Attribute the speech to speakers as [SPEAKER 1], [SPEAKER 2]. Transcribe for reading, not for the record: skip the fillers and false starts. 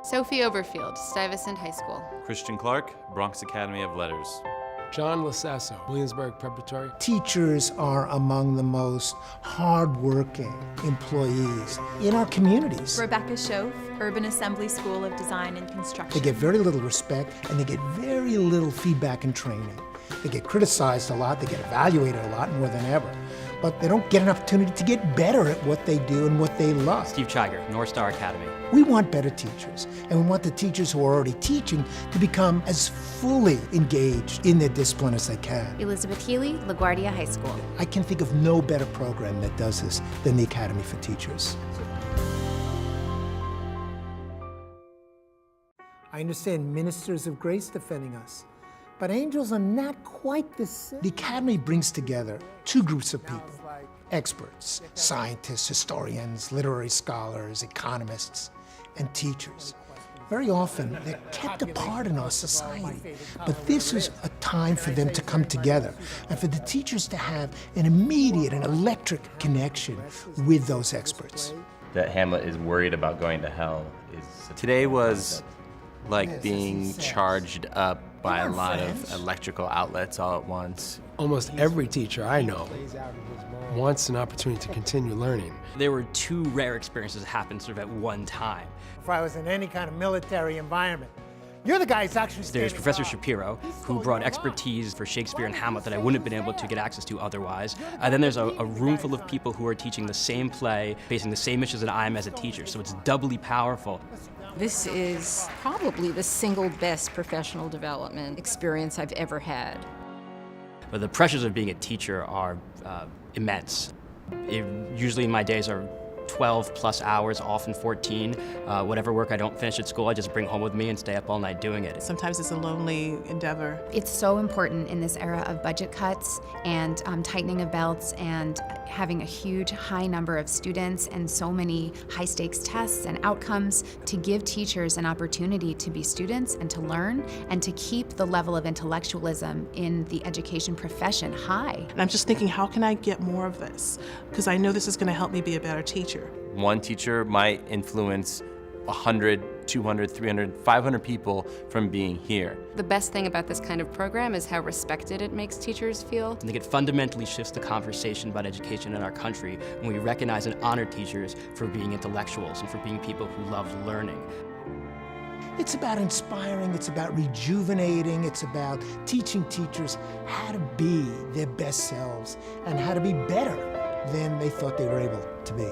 [SPEAKER 1] Sophie Overfield, Stuyvesant High School.
[SPEAKER 2] Christian Clark, Bronx Academy of Letters.
[SPEAKER 3] John Lasasso, Williamsburg Preparatory.
[SPEAKER 4] Teachers are among the most hard-working employees in our communities.
[SPEAKER 5] Rebecca Schoaf, Urban Assembly School of Design and Construction.
[SPEAKER 4] They get very little respect and they get very little feedback and training. They get criticized a lot, they get evaluated a lot more than ever, but they don't get an opportunity to get better at what they do and what they love.
[SPEAKER 6] Steve Chiger, North Star Academy.
[SPEAKER 4] We want better teachers, and we want the teachers who are already teaching to become as fully engaged in their discipline as they can.
[SPEAKER 7] Elizabeth Healy, LaGuardia High School.
[SPEAKER 4] I can think of no better program that does this than the Academy for Teachers. I understand ministers of grace defending us, but angels are not quite the same. The Academy brings together two groups of people. Experts, scientists, historians, literary scholars, economists, and teachers. Very often, they're kept apart in our society, but this is a time for them to come together and for the teachers to have an immediate and electric connection with those experts.
[SPEAKER 8] That Hamlet is worried about going to hell is...
[SPEAKER 2] Today was like being charged up by a lot of electrical outlets all at once.
[SPEAKER 3] Almost every teacher I know wants an opportunity to continue learning.
[SPEAKER 6] There were two rare experiences that happened sort of at one time.
[SPEAKER 4] If I was in any kind of military environment, you're the guy who's actually
[SPEAKER 6] There's Professor Shapiro, who brought expertise for Shakespeare and Hamlet that I wouldn't have been able to get access to otherwise. And then there's a room full of people who are teaching the same play, facing the same issues that I am as a teacher, so it's doubly powerful.
[SPEAKER 9] This is probably the single best professional development experience I've ever had.
[SPEAKER 6] But the pressures of being a teacher are immense. Usually my days are 12 plus hours, often 14. Whatever work I don't finish at school, I just bring home with me and stay up all night doing it.
[SPEAKER 10] Sometimes it's a lonely endeavor.
[SPEAKER 7] It's so important in this era of budget cuts and tightening of belts and having a huge high number of students and so many high stakes tests and outcomes to give teachers an opportunity to be students and to learn and to keep the level of intellectualism in the education profession high.
[SPEAKER 10] And I'm just thinking, how can I get more of this? Because I know this is going to help me be a better teacher.
[SPEAKER 2] One teacher might influence 100, 200, 300, 500 people from being here.
[SPEAKER 1] The best thing about this kind of program is how respected it makes teachers feel.
[SPEAKER 6] I think it fundamentally shifts the conversation about education in our country when we recognize and honor teachers for being intellectuals and for being people who love learning.
[SPEAKER 4] It's about inspiring, it's about rejuvenating, it's about teaching teachers how to be their best selves and how to be better than they thought they were able to be.